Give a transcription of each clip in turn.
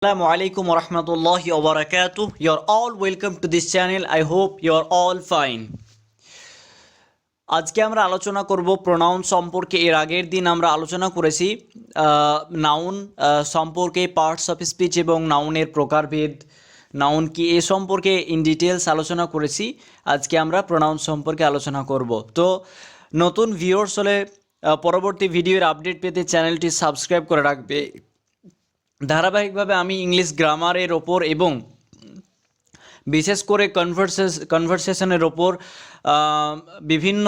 Assalamu alaikum wa rahmatullahi wa barakatuh. You're all welcome to this channel. I hope you're all fine. আজকে আমরা আলোচনা করব pronoun সম্পর্কে। এর আগের দিন আমরা আলোচনা করেছি নাউন সম্পর্কে, পার্টস অফ স্পিচ এবং নাউনের প্রকারভেদ, নাউন কি এ সম্পর্কে ইন ডিটেলস আলোচনা করেছি। আজকে আমরা প্রোনাউন সম্পর্কে আলোচনা করব। তো নতুন ভিউয়ার্স হলে পরবর্তী ভিডিওর আপডেট পেতে চ্যানেলটি সাবস্ক্রাইব করে রাখবে। ধারাবাহিকভাবে আমি ইংলিশ গ্রামারের ওপর এবং বিশেষ করে কনভারসেশনের ওপর বিভিন্ন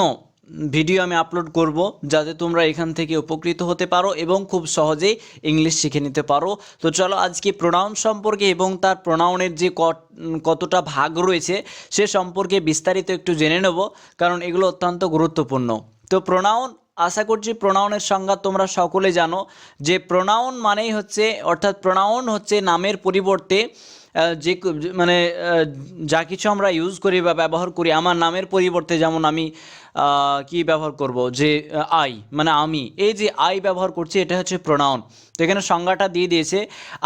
ভিডিও আমি আপলোড করব, যাতে তোমরা এখান থেকে উপকৃত হতে পারো এবং খুব সহজেই ইংলিশ শিখে নিতে পারো। তো চলো আজকে প্রোনাউন সম্পর্কে এবং তার প্রোনাউনের যে কতটা ভাগ রয়েছে সে সম্পর্কে বিস্তারিত একটু জেনে নেব, কারণ এগুলো অত্যন্ত গুরুত্বপূর্ণ। তো প্রোনাউন, আশা করছি প্রোনাউনের সংজ্ঞা তোমরা সকলে জানো যে প্রোনাউন মানেই হচ্ছে, অর্থাৎ প্রোনাউন হচ্ছে নামের পরিবর্তে যে মানে যা কিছু আমরা ইউজ করি বা ব্যবহার করি। আমার নামের পরিবর্তে যেমন আমি কি ব্যবহার করব, যে আই মানে আমি, এই যে আই ব্যবহার করছি এটা হচ্ছে প্রোনাউন। তো এখানে সংজ্ঞাটা দিয়ে দিয়েছে,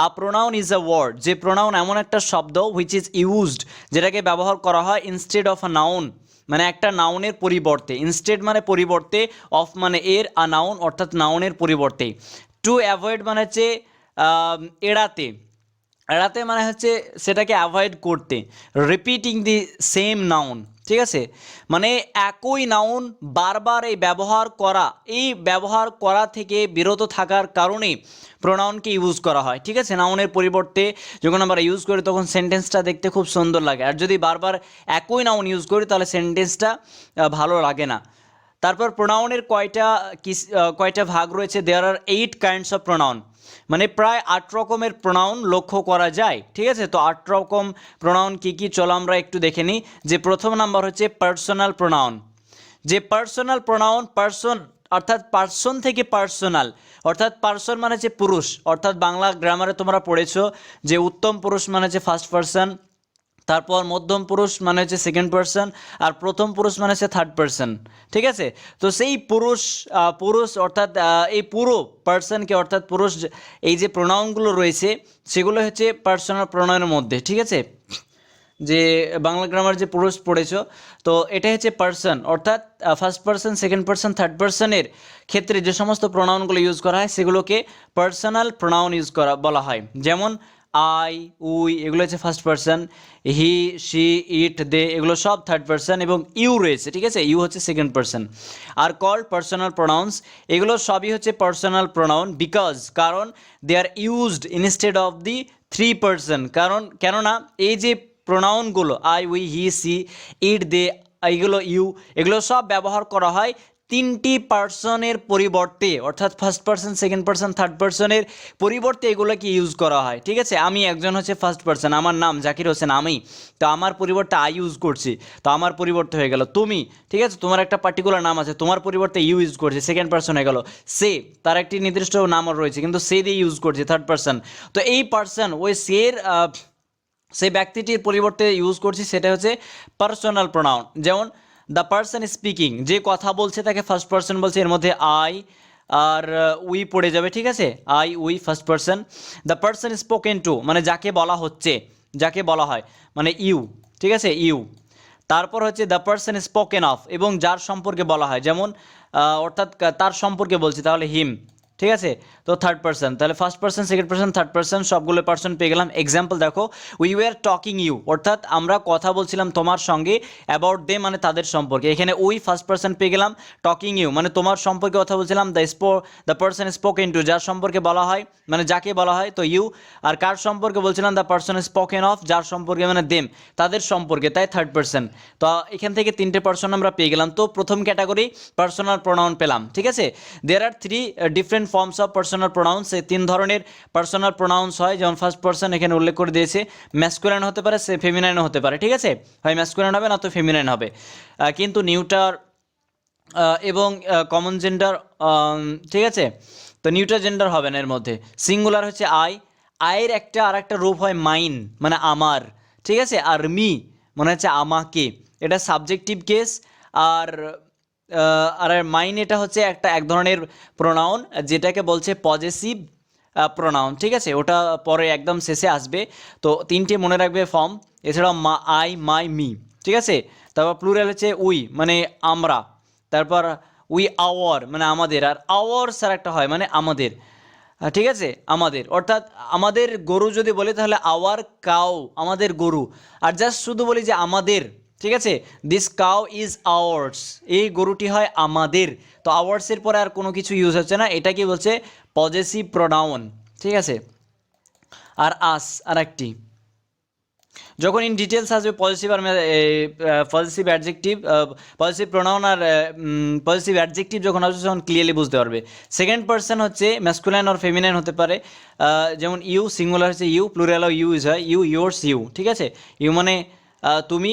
আ প্রোনাউন ইজ আ ওয়ার্ড। যে প্রোনাউন এমন একটা শব্দ হুইচ ইজ ইউজড, যেটাকে ব্যবহার করা হয় ইনস্টেড অফ আ নাউন, মানে একটা নাউনের পরিবর্তে। ইনস্টেড মানে পরিবর্তে, অফ মানে এর, আ নাউন অর্থাৎ নাউনের পরিবর্তে। টু অ্যাভয়েড মানে হচ্ছে এড়াতে, এড়াতে মানে হচ্ছে সেটাকে অ্যাভয়েড করতে। রিপিটিং দি সেম নাউন, ঠিক আছে, মানে একই নাউন বারবার এই ব্যবহার করা থেকে বিরত থাকার কারণে প্রোনাউনকে ইউজ করা হয়, ঠিক আছে। নাউনের পরিবর্তে যখন আমরা ইউজ করি তখন সেন্টেন্সটা দেখতে খুব সুন্দর লাগে, আর যদি বারবার একই নাউন ইউজ করি তাহলে সেন্টেন্সটা ভালো লাগে না। তারপর প্রোনাউনের কয়টা ভাগ রয়েছে, দেয়ার আর 8 কাইন্ডস অফ প্রোনাউন, মানে প্রায় 8 রকমের প্রোনাউন লক্ষ্য করা যায়, ঠিক আছে। তো 8 রকম প্রোনাউন কী কী, চলো আমরা একটু দেখে নিই। যে প্রথম নাম্বার হচ্ছে পার্সোনাল প্রোনাউন। যে পার্সোনাল প্রোনাউন, পার্সন অর্থাৎ পার্সন থেকে পার্সোনাল, অর্থাৎ পার্সন মানে হচ্ছে পুরুষ, অর্থাৎ বাংলা গ্রামারে তোমরা পড়েছো যে উত্তম পুরুষ মানে হচ্ছে ফার্স্ট পার্সন, তারপর মধ্যম পুরুষ মানে হচ্ছে সেকেন্ড পার্সন, আর প্রথম পুরুষ মানে হচ্ছে থার্ড পার্সন, ঠিক আছে। তো সেই পুরুষ অর্থাৎ এই পুরো পার্সনকে, অর্থাৎ পুরুষ, এই যে প্রোনাউনগুলো রয়েছে সেগুলো হচ্ছে পার্সোনাল প্রোনাউনের মধ্যে, ঠিক আছে। যে বাংলা গ্রামার যে পুরুষ পড়েছো, তো এটা হচ্ছে পার্সন, অর্থাৎ first person, second person, third পার্সনের ক্ষেত্রে যে সমস্ত প্রোনাউনগুলো ইউজ করা হয় সেগুলোকে পার্সোনাল প্রোনাউন ইউজ করা বলা হয়। যেমন আই, উই এগুলো হচ্ছে first person, he, she, it, they এগুলো সব থার্ড পার্সন, এবং ইউ রয়েছে, ঠিক আছে, ইউ হচ্ছে সেকেন্ড পার্সন। আর কল্ড পার্সোনাল প্রোনাউন্স, এগুলো সবই হচ্ছে পার্সোনাল প্রোনাউন, কারণ they are used instead of the three person. কেননা এই যে প্রোনাউনগুলো I, we, he, she, it, they, এগুলো ইউ, এগুলো সব ব্যবহার করা হয় তিনটি পার্সনের পরিবর্তে, অর্থাৎ first person, second person, third পার্সনের পরিবর্তে এগুলোকে ইউজ করা হয়, ঠিক আছে। আমি একজন হচ্ছে ফার্স্ট পার্সন, আমার নাম জাকির হোসেন, আমি, তো আমার পরিবর্তে আই ইউজ করছি, তো আমার পরিবর্তে হয়ে গেল তুমি, ঠিক আছে। তোমার একটা পার্টিকুলার নাম আছে, তোমার পরিবর্তে ইউ ইউজ করছে, সেকেন্ড পার্সন হয়ে গেল। সে, তার একটি নির্দিষ্ট নামও রয়েছে কিন্তু সে দিয়ে ইউজ করছে, থার্ড পার্সন। তো এই পার্সন, ওই সেই ব্যক্তিটির পরিবর্তে ইউজ করছি, সেটা হচ্ছে পার্সোনাল প্রোনাউন। যেমন দ্য পার্সন স্পিকিং, যে কথা বলছে তাকে ফার্স্ট পার্সন বলছে, এর মধ্যে আই আর উই পড়ে যাবে, ঠিক আছে, I, we, first person. The person spoken to, মানে যাকে বলা হচ্ছে, যাকে বলা হয়, মানে ইউ, ঠিক আছে, ইউ। তারপর হচ্ছে দ্য পার্সন স্পোকেন অফ, এবং যার সম্পর্কে বলা হয়, যেমন অর্থাৎ তার সম্পর্কে বলছি, তাহলে হিম, ঠিক আছে। তো থার্ড পার্সন, তাহলে first person, second person, third person সবগুলো পার্সন পেয়ে গেলাম। এক্সাম্পল দেখো, উই ওয়ার টকিং ইউ, অর্থাৎ আমরা কথা বলছিলাম তোমার সঙ্গে, অ্যাবাউট দে মানে তাদের সম্পর্কে। এখানে উই ফার্স্ট পার্সন পেয়ে গেলাম, টকিং ইউ মানে তোমার সম্পর্কে কথা বলছিলাম, দ্য পার্সন স্পোকেন টু যার সম্পর্কে বলা হয়, মানে যাকে বলা হয়, তো ইউ। আর কার সম্পর্কে বলছিলাম, দ্য পার্সন স্পোকেন অফ যার সম্পর্কে মানে দেম, তাদের সম্পর্কে, তাই থার্ড পার্সন। তো এখান থেকে তিনটে পার্সন আমরা পেয়ে গেলাম। তো প্রথম ক্যাটাগরি পার্সোনাল প্রোনাউন পেলাম, ঠিক আছে। দেয়ার আর 3 different forms of personal pronouns, এই 3 ধরনের পার্সোনাল প্রোনাউন্স হয়। যেমন ফার্স্ট পার্সন এখানে উল্লেখ করে দিয়েছে, ম্যাসকুলাইন হতে পারে, সে ফেমিনাইনও হতে পারে, ঠিক আছে, হয় ম্যাসকুলাইন হবে না তো ফেমিনাইন হবে। কিন্তু নিউটার এবং কমন জেন্ডার, ঠিক আছে, তো নিউটার জেন্ডার হবে না এর মধ্যে। সিঙ্গুলার হচ্ছে আই, আয়ের আর একটা রূপ হয় মাইন মানে আমার, ঠিক আছে, আর মি মনে হচ্ছে আমাকে, এটা subjective case. R are mine এটা হচ্ছে এক ধরনের প্রোনাউন যেটাকে বলছে পজেসিভ প্রোনাউন, ঠিক আছে, ওটা পরে একদম শেষে আসবে। তো তিনটে মনে রাখবে ফর্ম, এছাড়াও আই, মাই, মি, ঠিক আছে। তারপর প্লুরাল হচ্ছে উই মানে আমরা, তারপর উই আওয়ার মানে আমাদের, আর আওয়ার্স আর একটা হয় মানে আমাদের, ঠিক আছে, আমাদের, অর্থাৎ আমাদের গরু যদি বলি তাহলে আওয়ার কাউ, আমাদের গরু। আর জাস্ট শুধু বলি যে আমাদের, ঠিক আছে, দিস কাউ ইজ আওয়ার্স, এই গরুটি হয় আমাদের। তো আওয়ার্সের পরে আর কোনো কিছু ইউজ হচ্ছে না, এটা কি বলছে পজেসিভ প্রোনাউন, ঠিক আছে। আর আস আর একটি, যখন ইন ডিটেলস আসবে পজিটিভ আর পজিটিভ অ্যাডজেক্টিভ, পজিটিভ প্রোনাউন আর পজিটিভ অ্যাডজেক্টিভ যখন আসবে তখন ক্লিয়ারলি বুঝতে পারবে। সেকেন্ড পার্সন হচ্ছে ম্যাসকুলাইন আর ফেমিনাইন হতে পারে, যেমন ইউ সিঙ্গুলার হচ্ছে ইউ, প্লুরালও ইউ ইউজ হয়, ইউ, ইয়োর্স, ইউ, ঠিক আছে। ইউ মানে তুমি,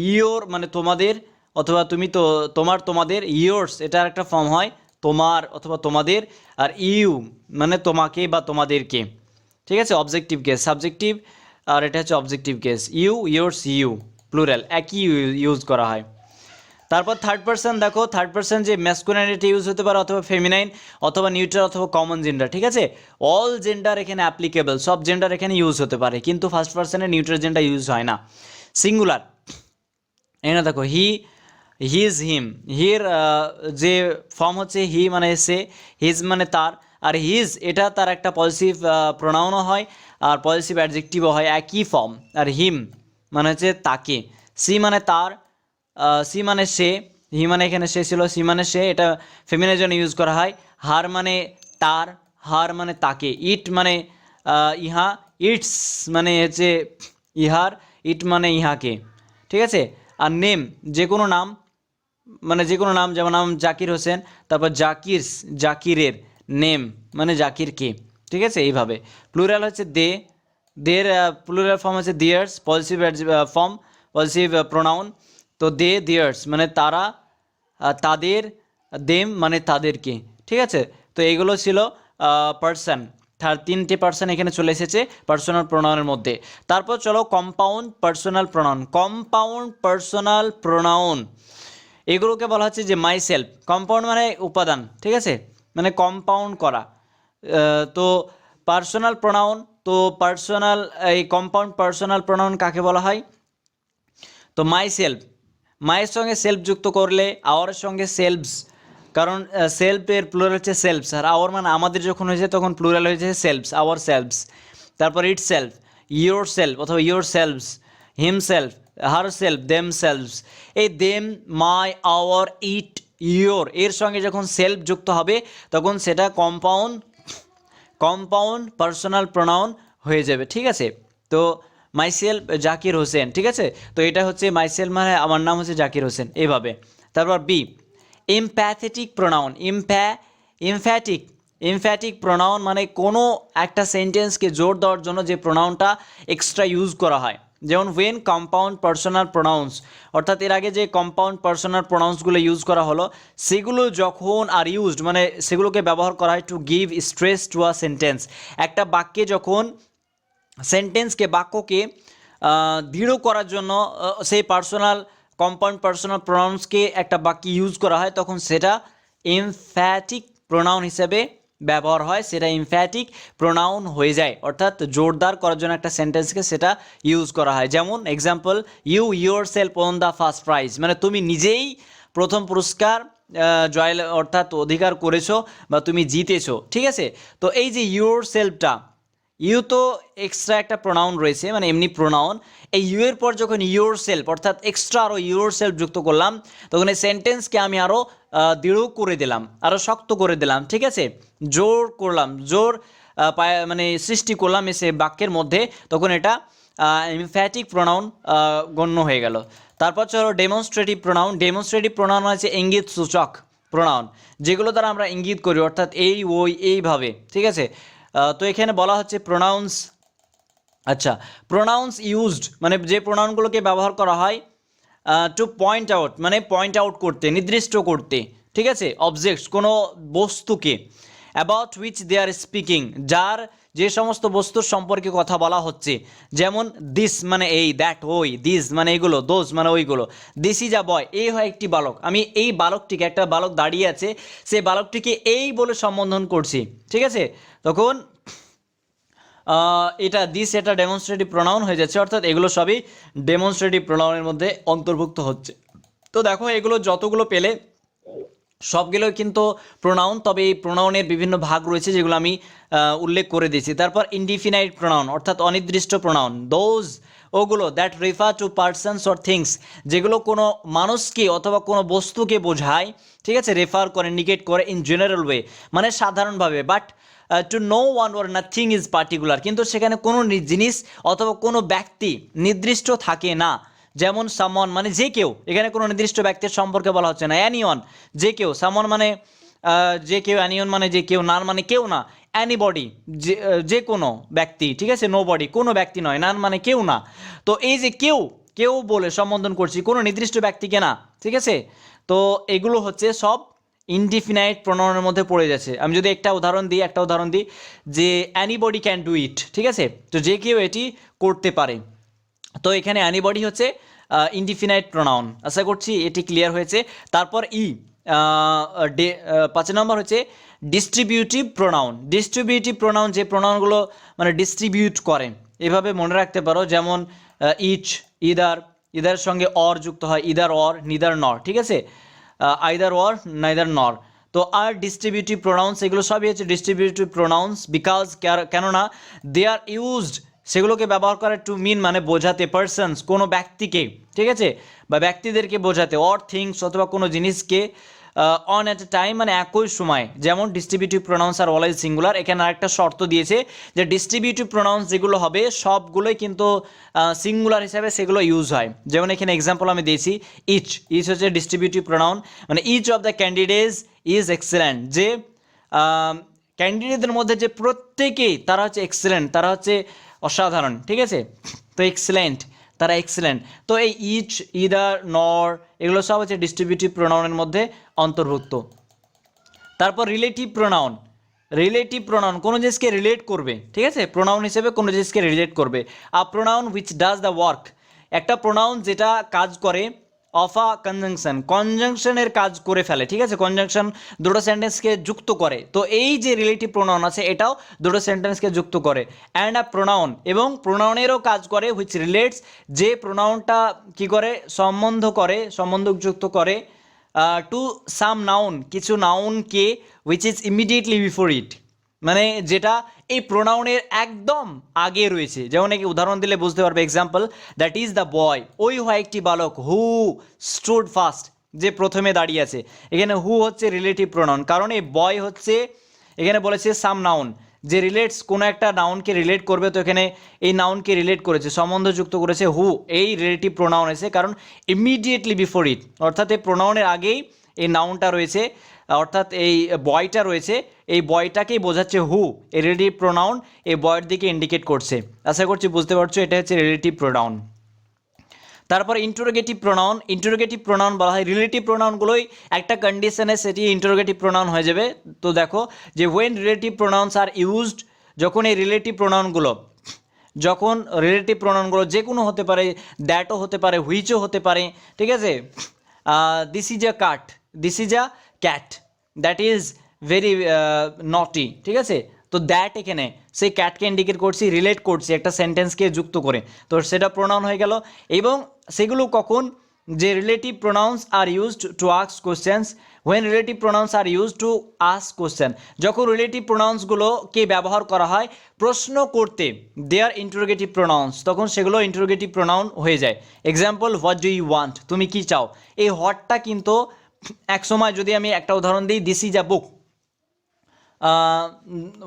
ইয়োর মানে তোমাদের অথবা তুমি, তো তোমার, তোমাদের, ইয়োর্স এটার একটা ফর্ম হয় তোমার অথবা তোমাদের, আর ইউ মানে তোমাকে বা তোমাদেরকে, ঠিক আছে। অবজেক্টিভ কেস, সাবজেক্টিভ, আর এটা হচ্ছে objective case, you, yours, you, plural একই ইউজ করা হয়। তারপর থার্ড পার্সন, দেখো থার্ড পার্সন যে ম্যাসকুলাইনিটি ইউজ হতে পারে অথবা ফেমিনাইন অথবা নিউট্রাল অথবা কমন জেন্ডার, ঠিক আছে। অল জেন্ডার এখানে অ্যাপ্লিকেবল, সব জেন্ডার এখানে ইউজ হতে পারে, কিন্তু ফার্স্ট পার্সনে নিউট্রাল জেন্ডার ইউজ হয় না। সিঙ্গুলার, এখানে দেখো হি, হিজ, হিম, হির যে ফর্ম হচ্ছে হি মানে সে, হিজ মানে তার, আর হিজ এটা তার একটা পজিটিভ প্রোনাউনও হয় আর পজিটিভ অ্যাডজেক্টিভও হয়, একই ফর্ম। আর হিম মানে হচ্ছে তাকে, সি মানে তার, সি মানে সে, হি মানে এখানে সে ছিল, সি মানে সে, এটা ফেমিনের জন্য ইউজ করা হয়। হার মানে তার, হার মানে তাকে, ইট মানে ইহা, ইটস মানে হচ্ছে ইহার, ইট মানে ইহাকে, ঠিক আছে। আর নেম যে কোনো নাম, মানে যে কোনো নাম, যেমন নাম জাকির হোসেন, তারপর জাকির, জাকিরের, নেম মানে জাকিরকে, ঠিক আছে, এইভাবে। প্লুরাল হচ্ছে দে, দের প্লুরাল ফর্ম হচ্ছে দিয়ার্স, পজিটিভ ফর্ম, পজিটিভ প্রোনাউন। তো দে, দিয়ার্স মানে তারা, তাদের, দেম মানে তাদেরকে, ঠিক আছে। তো এইগুলো ছিল পার্সন, তিনটে পার্সন এখানে চলে এসেছে পার্সোনাল প্রোনাউনের মধ্যে। তারপর চলো compound personal pronoun. Compound personal pronoun এগুলোকে বলা হচ্ছে যে মাই সেলফ। কম্পাউন্ড মানে উপাদান, ঠিক আছে, মানে কম্পাউন্ড করা। তো পার্সোনাল প্রোনাউন, তো পার্সোনাল, এই কম্পাউন্ড পার্সোনাল প্রোনাউন কাকে বলা হয়? তো মাই সেলফ, মায়ের সঙ্গে সেলফ যুক্ত করলে আওয়ারের সঙ্গে সেলফস, কারণ সেলফের প্লুরাল হচ্ছে সেলফস, আর আওয়ার মানে আমাদের যখন হয়েছে তখন প্লুরাল হয়েছে সেলফস, আওয়ার সেলফস। তারপর ইট সেলফ, ইয়োর সেলফ অথবা yourselves, himself, herself, themselves. এই them, my, our, it, your এর সঙ্গে যখন সেলফ যুক্ত হবে তখন সেটা কম্পাউন্ড পার্সোনাল প্রোনাউন হয়ে যাবে, ঠিক আছে। তো মাইসেলফ জাকির হোসেন, ঠিক আছে। তো এটা হচ্ছে মাইসেলফ মানে আমার নাম হচ্ছে জাকির হোসেন, এইভাবে। তারপর B, empathetic pronoun. Emphatic pronoun মানে কোনো একটা সেন্টেন্সকে জোর দেওয়ার জন্য যে প্রোনাউনটা এক্সট্রা ইউজ করা হয়, যেমন ওয়েন কম্পাউন্ড পার্সোনাল প্রোনাউন্স, অর্থাৎ এর আগে যে কম্পাউন্ড পার্সোনাল প্রোনাউন্সগুলো ইউজ করা হলো সেগুলো যখন আর ইউজড মানে সেগুলোকে ব্যবহার করা হয় to give stress to a sentence. একটা বাক্যে যখন সেন্টেন্সকে, বাক্যকে দৃঢ় করার জন্য সেই কম্পাউন্ড পার্সোনাল প্রোনাউন্সকে একটা বাক্যে ইউজ করা হয় তখন সেটা এমফ্যাটিক প্রোনাউন হিসেবে ব্যবহার হয়, সেটা এমফ্যাটিক প্রোনাউন হয়ে যায়, অর্থাৎ জোরদার করার জন্য একটা সেন্টেন্সকে সেটা ইউজ করা হয়। যেমন example, you yourself won the first prize, মানে তুমি নিজেই প্রথম পুরস্কার জয় অর্থাৎ অধিকার করেছো বা তুমি জিতেছো, ঠিক আছে। তো এই যে ইয়োর সেলফটা, ইউ তো এক্সট্রা একটা প্রোনাউন রয়েছে মানে এমনি প্রোনাউন, এই ইউ এর পর যখন ইয়োর সেলফ অর্থাৎ এক্সট্রা আরও ইয়োর সেলফ যুক্ত করলাম তখন এই সেন্টেন্সকে আমি আরও দৃঢ় করে দিলাম, আরও শক্ত করে দিলাম, ঠিক আছে, জোর করলাম, মানে সৃষ্টি করলাম এসে বাক্যের মধ্যে, তখন এটা এমফ্যাটিক প্রোনাউন গণ্য হয়ে গেল। তারপর চলো ডেমনস্ট্রেটিভ প্রোনাউন। ডেমনস্ট্রেটিভ প্রোনাউন হচ্ছে ইঙ্গিত সূচক প্রোনাউন, যেগুলো দ্বারা আমরা ইঙ্গিত করি, অর্থাৎ এই ওই এইভাবে, ঠিক আছে। তো এখানে বলা হচ্ছে প্রোনাউন্স, আচ্ছা, প্রোনাউন্স ইউজড মানে যে প্রোনাউনগুলোকে ব্যবহার করা হয় টু পয়েন্ট আউট মানে পয়েন্ট আউট করতে, নির্দিষ্ট করতে, ঠিক আছে, অবজেক্টস কোনো বস্তুকে, about which they are speaking যে সমস্ত বস্তুর সম্পর্কে কথা বলা হচ্ছে, যেমন দিস মানে এই, দ্যাট ওই, দিস মানে এইগুলো, দোজ মানে ওইগুলো, দিস ইজ আ বয়, এই হয় একটি বালক, আমি এই বালকটিকে, একটা বালক দাঁড়িয়ে আছে সেই বালকটিকে এই বলে সম্বোধন করছি, ঠিক আছে। তখন এটা ডেমনস্ট্রেটিভ প্রোনাউন হয়ে যাচ্ছে, অর্থাৎ এগুলো সবই ডেমনস্ট্রেটিভ প্রোনাউনের মধ্যে অন্তর্ভুক্ত হচ্ছে। তো দেখো এগুলো যতগুলো পেলে সবগুলো কিন্তু প্রোনাউন, তবে এই প্রোনাউনের বিভিন্ন ভাগ রয়েছে যেগুলো আমি উল্লেখ করে দিয়েছি। তারপর ইনডিফিনাইট প্রোনাউন অর্থাৎ অনির্দিষ্ট প্রোনাউন, ওগুলো that refer to persons or things, যেগুলো কোনো মানুষকে অথবা কোনো বস্তুকে বোঝায়, ঠিক আছে, রেফার করে, ইন্ডিকেট করে ইন জেনারেল ওয়ে, মানে সাধারণভাবে, but to know one or nothing is particular, কিন্তু সেখানে কোনো জিনিস অথবা কোনো ব্যক্তি নির্দিষ্ট থাকে না। যেমন সামন মানে যে কেউ, এখানে কোনো নির্দিষ্ট ব্যক্তির সম্পর্কে বলা হচ্ছে না। অ্যানিওয়ান যে কেউ, সামন মানে যে কেউ, অ্যানিওন মানে যে কেউ, নান মানে কেউ না, অ্যানিবডি যে কোনো ব্যক্তি, ঠিক আছে, নো বডি কোনো ব্যক্তি নয়, নান মানে কেউ না। তো এই যে কেউ কেউ বলে সম্বোধন করছি, কোনো নির্দিষ্ট ব্যক্তিকে না, ঠিক আছে। তো এগুলো হচ্ছে সব ইনডিফিনাইট প্রোনাউনের মধ্যে পড়ে যাচ্ছে। আমি যদি একটা উদাহরণ দিই যে অ্যানিবডি ক্যান ডু ইট, ঠিক আছে, তো যে কেউ এটি করতে পারে। তো এখানে অ্যানিবডি হচ্ছে ইনডিফিনাইট প্রোনাউন। আশা করছি এটি ক্লিয়ার হয়েছে। তারপর 5 নম্বর হচ্ছে ডিস্ট্রিবিউটিভ প্রোনাউন। ডিস্ট্রিবিউটিভ প্রোনাউন যে প্রোনাউনগুলো মানে ডিস্ট্রিবিউট করে, এভাবে মনে রাখতে পারো, যেমন ইচ, ইদার সঙ্গে অর যুক্ত হয়, ইদার অর, নিদার নর, ঠিক আছে, আইদার অর নাইদার নর। তো আর ডিস্ট্রিবিউটিভ প্রোনাউন্স এগুলো সবই হচ্ছে ডিস্ট্রিবিউটিভ প্রোনাউন্স, বিকজ কেননা দে আর ইউজড, সেগুলোকে ব্যবহার করে টু মিন মানে বোঝাতে, পার্সনস কোনো ব্যক্তিকে, ঠিক আছে, বা ব্যক্তিদেরকে বোঝাতে, অর থিংস অথবা কোনো জিনিসকে, অন এট এ টাইম মানে একই সময়। যেমন distributive pronouns are always singular. এখানে আরেকটা শর্ত দিয়েছে যে ডিস্ট্রিবিউটিভ প্রোনাউন্স যেগুলো হবে সবগুলোই কিন্তু সিঙ্গুলার হিসাবে সেগুলো ইউজ হয়। যেমন এখানে এক্সাম্পল আমি দিয়েছি, ইচ হচ্ছে ডিস্ট্রিবিউটিভ প্রোনাউন, মানে each of the candidates is excellent, যে ক্যান্ডিডেটদের মধ্যে যে প্রত্যেকেই তারা হচ্ছে এক্সেলেন্ট, তারা হচ্ছে অসাধারণ, ঠিক আছে, তো এক্সেলেন্ট, তারা এক্সেলেন্ট। তো এই ইচ, ইদার, নর এগুলো সব হচ্ছে ডিস্ট্রিবিউটিভ প্রোনাউনের মধ্যে অন্তর্ভুক্ত। তারপর রিলেটিভ প্রোনাউন কোনো জিনিসকে রিলেট করবে, ঠিক আছে, প্রোনাউন হিসেবে কোনো জিনিসকে রিলেট করবে। A pronoun which does the work, একটা প্রোনাউন যেটা কাজ করে অফ আ কনজাংশনের কাজ করে ফেলে, ঠিক আছে, কনজাংশন দুটো সেন্টেন্সকে যুক্ত করে। তো এই যে রিলেটিভ প্রোনাউন আছে এটাও দুটো সেন্টেন্সকে যুক্ত করে। অ্যান্ড আ প্রোনাউন, এবং প্রোনাউনেরও কাজ করে হুইচ রিলেটস, যে প্রোনাউনটা কি করে, সম্বন্ধযুক্ত করে টু সাম নাউন, কিছু নাউনকে, which is immediately before it, মানে যেটা এই প্রোনাউনের একদম আগে রয়েছে। যেমন একে উদাহরণ দিলে বুঝতে পারবে, example, that is the boy, ওই হয় একটি বালক, হু স্টুড ফার্স্ট, যে প্রথমে দাঁড়িয়ে আছে। এখানে হু হচ্ছে রিলেটিভ প্রোনাউন, কারণ এই বয় হচ্ছে, এখানে বলেছে সাম নাউন, যে রিলেটস, কোনো একটা নাউনকে রিলেট করবে, তো এখানে এই নাউনকে রিলেট করেছে, সম্বন্ধযুক্ত করেছে হু, এই রিলেটিভ প্রোনাউন এসে, কারণ ইমিডিয়েটলি বিফোর ইট, অর্থাৎ এই প্রোনাউনের আগেই এই নাউনটা রয়েছে, অর্থাৎ এই বয়টা রয়েছে, এই বয়টাকেই বোঝাচ্ছে হু, এই রিলেটিভ প্রোনাউন এই বয়ের দিকে ইন্ডিকেট করছে। আশা করছি বুঝতে পারছো, এটা হচ্ছে রিলেটিভ প্রোনাউন। তারপর ইন্টারোগেটিভ প্রোনাউন বলা হয় রিলেটিভ প্রোনাউনগুলোই একটা কন্ডিশনে সেটি ইন্টারোগেটিভ প্রোনাউন হয়ে যাবে। তো দেখো যে when relative pronouns are used, যখন এই রিলেটিভ প্রোনাউনগুলো যে কোনো হতে পারে, দ্যাটও হতে পারে, হুইচও হতে পারে, ঠিক আছে, this is a cat, that is very নটি, ঠিক আছে, তো দ্যাট এখানে সেই ক্যাটকে ইন্ডিকেট করছি, রিলেট করছি একটা সেন্টেন্সকে যুক্ত করে, তো সেটা প্রোনাউন হয়ে গেল। এবং সেগুলো কখন, যে relative pronouns are used to ask questions, when relative pronouns are used to ask question, যখন রিলেটিভ প্রোনাউন্সগুলোকে ব্যবহার করা হয় প্রশ্ন করতে, দে আর ইন্টারোগেটিভ প্রোনাউন্স, তখন সেগুলো ইন্টারোগেটিভ প্রোনাউন হয়ে যায়। Example, what do you want, তুমি কি চাও, এই হোয়াটটা কিন্তু এক সময়, যদি আমি একটা উদাহরণ দিই, this is a book,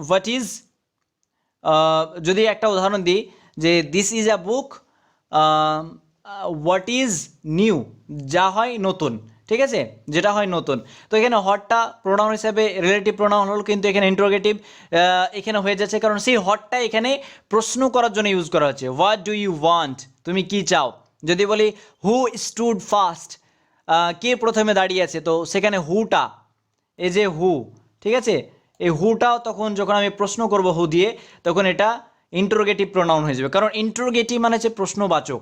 what is, যদি একটা উদাহরণ দিই যে this is a book, what is new, যা হয় নতুন, ঠিক আছে, যেটা হয় নতুন। তো এখানে হটটা প্রোনাউন হিসেবে রিলেটিভ প্রোনাউন হলো, কিন্তু এখানে ইন্টারোগেটিভ এখানে হয়ে যাচ্ছে, কারণ সেই হটটা এখানে প্রশ্ন করার জন্য ইউজ করা হচ্ছে। হোয়াট ডু ইউ ওয়ান্ট, তুমি কি চাও। যদি বলি হু স্টুড ফার্স্ট, কে প্রথমে দাঁড়িয়ে আছে, তো সেখানে হুটা, এই যে হু, ঠিক আছে, এই হুটাও তখন যখন আমি প্রশ্ন করব হু দিয়ে, তখন এটা ইন্টারোগেটিভ প্রোনাউন হয়ে যাবে, কারণ ইন্টারোগেটিভ মানে হচ্ছে প্রশ্নবাচক।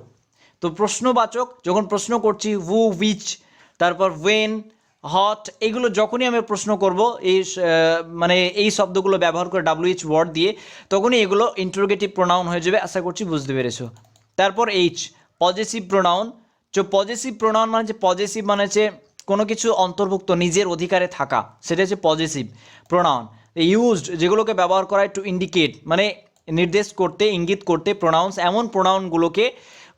তো প্রশ্নবাচক যখন প্রশ্ন করছি, হু, হুইচ, তারপর ওয়েন, হট, এগুলো যখনই আমি প্রশ্ন করব এই মানে এই শব্দগুলো ব্যবহার করে WH ওয়ার্ড দিয়ে, তখনই এগুলো ইন্টারোগেটিভ প্রোনাউন হয়ে যাবে। আশা করছি বুঝতে পেরেছো। তারপর H, possessive pronoun. Possessive pronoun মানে যে পজেসিভ মানে হচ্ছে কোনো কিছু অন্তর্ভুক্ত, নিজের অধিকারে থাকা, সেটা হচ্ছে পজেসিভ প্রোনাউন। ইউজড, যেগুলোকে ব্যবহার করা হয় টু ইন্ডিকেট, মানে নির্দেশ করতে, ইঙ্গিত করতে, প্রোনাউন্স, এমন প্রোনাউনগুলোকে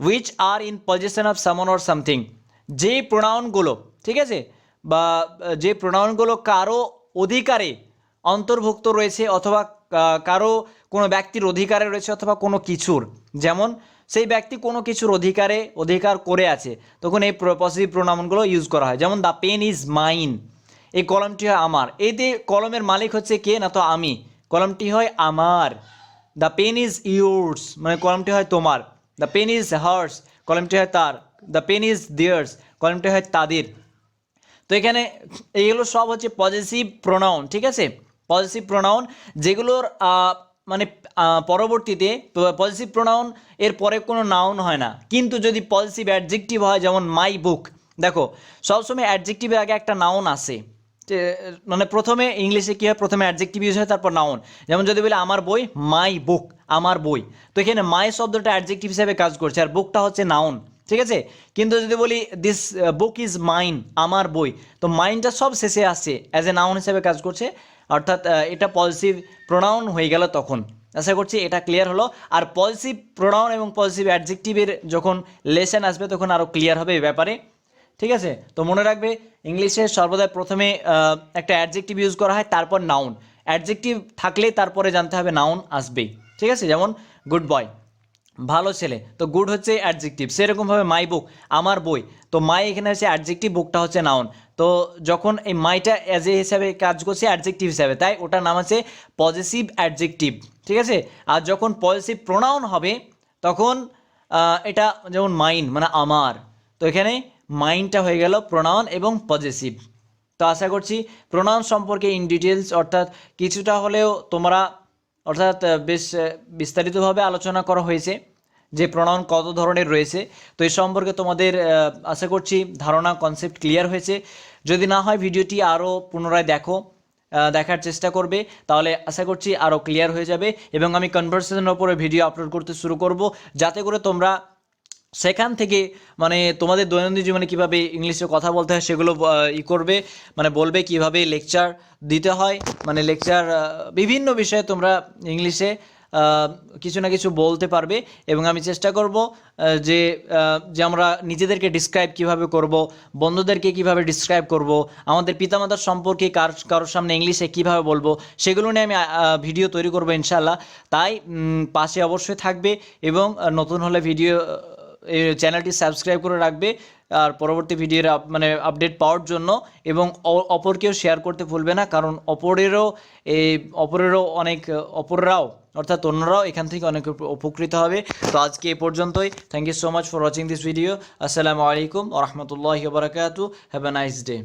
which are in possession of someone or something, যে প্রোনাউনগুলো, ঠিক আছে, বা যে প্রোনাউনগুলো কারো অধিকারে অন্তর্ভুক্ত রয়েছে, অথবা কারো কোনো ব্যক্তির অধিকারে রয়েছে, অথবা কোনো কিছুর, যেমন সেই ব্যক্তি কোনো কিছুর অধিকার করে আছে, তখন এই পজিটিভ প্রোনাউনগুলো ইউজ করা হয়। যেমন দ্য পেন ইজ মাইন, এই কলমটি হয় আমার। এই যে কলমের মালিক হচ্ছে কে, না তো আমি, কলমটি হয় আমার। দ্য পেন ইজ ইউর্স, মানে কলমটি হয় তোমার। দ্য পেন ইজ হার্স, কলমটি হয় তার। দ্য পেন ইজ দেয়ার্স, কলমটি হয় তাদের। তো এখানে এইগুলো সব হচ্ছে পজেসিভ প্রোনাউন, ঠিক আছে, পজেসিভ প্রোনাউন, যেগুলোর মানে পরবর্তীতে পজেসিভ প্রোনাউন এর পরে কোনো নাউন হয় না। কিন্তু যদি পজেসিভ অ্যাডজেক্টিভ হয়, যেমন মাই বুক, দেখো সবসময় অ্যাডজেক্টিভের আগে একটা নাউন আসে, মানে প্রথমে ইংলিশে কী হয়, প্রথমে অ্যাডজেক্টিভ ইউজ হয়, তারপর নাউন। যেমন যদি বলি আমার বই, মাই বুক, আমার বই, তো এখানে মাই শব্দটা অ্যাডজেক্টিভ হিসেবে কাজ করছে, আর বুকটা হচ্ছে নাউন, ঠিক আছে। কিন্তু যদি বলি দিস বুক ইজ মাইন, আমার বই, তো মাইনটা সব শেষে আসছে, অ্যাজ এ নাউন হিসেবে কাজ করছে, অর্থাৎ এটা পজিটিভ প্রোনাউন হয়ে গেল তখন। আশা করছি এটা ক্লিয়ার হলো। আর পজিটিভ প্রোনাউন এবং পজিটিভ অ্যাডজেক্টিভের যখন লেসন আসবে তখন আরও ক্লিয়ার হবে এই ব্যাপারে, ঠিক আছে। তো মনে রাখবে, ইংলিশে সর্বদা প্রথমে একটা অ্যাডজেক্টিভ ইউজ করা হয়, তারপর নাউন। অ্যাডজেক্টিভ থাকলে তারপরে জানতে হবে নাউন আসবেই, ঠিক আছে। যেমন গুড বয়, ভালো ছেলে, তো গুড হচ্ছে অ্যাডজেক্টিভ। সেরকমভাবে মাই বুক, আমার বই, তো মাই এখানে হচ্ছে অ্যাডজেক্টিভ, বুকটা হচ্ছে নাউন। তো যখন এই মাইটা অ্যাজ এ হিসাবে কাজ করছে অ্যাডজেক্টিভ হিসাবে, তাই ওটার নাম আছে পজিটিভ অ্যাডজেক্টিভ, ঠিক আছে। আর যখন পজিটিভ প্রোনাউন হবে তখন এটা যেমন মাইন মানে আমার, তো এখানে মাইনটা হয়ে গেল প্রোনাউন এবং পজিটিভ। তো আশা করছি প্রোনাউন সম্পর্কে ইন ডিটেলস, অর্থাৎ কিছুটা হলেও তোমরা, অর্থাৎ বেশ বিস্তারিতভাবে আলোচনা করা হয়েছে যে প্রোনাউন কত ধরনের রয়েছে। তো এই সম্পর্কে তোমাদের আশা করছি ধারণা, কনসেপ্ট ক্লিয়ার হয়েছে। যদি না হয় ভিডিওটি আরও পুনরায় দেখার চেষ্টা করবে, তাহলে আশা করছি আরও ক্লিয়ার হয়ে যাবে। এবং আমি কনভারসেশনের ওপরে ভিডিও আপলোড করতে শুরু করব, যাতে করে তোমরা সেখান থেকে মানে তোমাদের দৈনন্দিন জীবনে কীভাবে ইংলিশে কথা বলতে হয় সেগুলো করবে, মানে বলবে কীভাবে লেকচার দিতে হয়, মানে লেকচার বিভিন্ন বিষয়ে তোমরা ইংলিশে কিছু না কিছু বলতে পারবে। এবং আমি চেষ্টা করব যে আমরা নিজেদেরকে ডিসক্রাইব কিভাবে করব, বন্ধুদেরকে কিভাবে ডিসক্রাইব করব, আমাদের পিতামাতার সম্পর্কে কারোর সামনে ইংলিশে কিভাবে বলবো, সেগুলো নিয়ে আমি ভিডিও তৈরি করব ইনশাল্লাহ। তাই পাশে অবশ্যই থাকবে, এবং নতুন হলে ভিডিও এই চ্যানেলটি সাবস্ক্রাইব করে রাখবে, আর পরবর্তী ভিডিওর মানে আপডেট পাওয়ার জন্য। এবং অপরকেও শেয়ার করতে ভুলবে না, কারণ অপররাও অর্থাৎ অন্যরাও এখান থেকে অনেক উপকৃত হবে। তো আজকে এ পর্যন্তই। Thank you so much for watching this video. আসসালামু আলাইকুম ওয়া রাহমাতুল্লাহি ওয়া বারাকাতুহু। Have a nice day.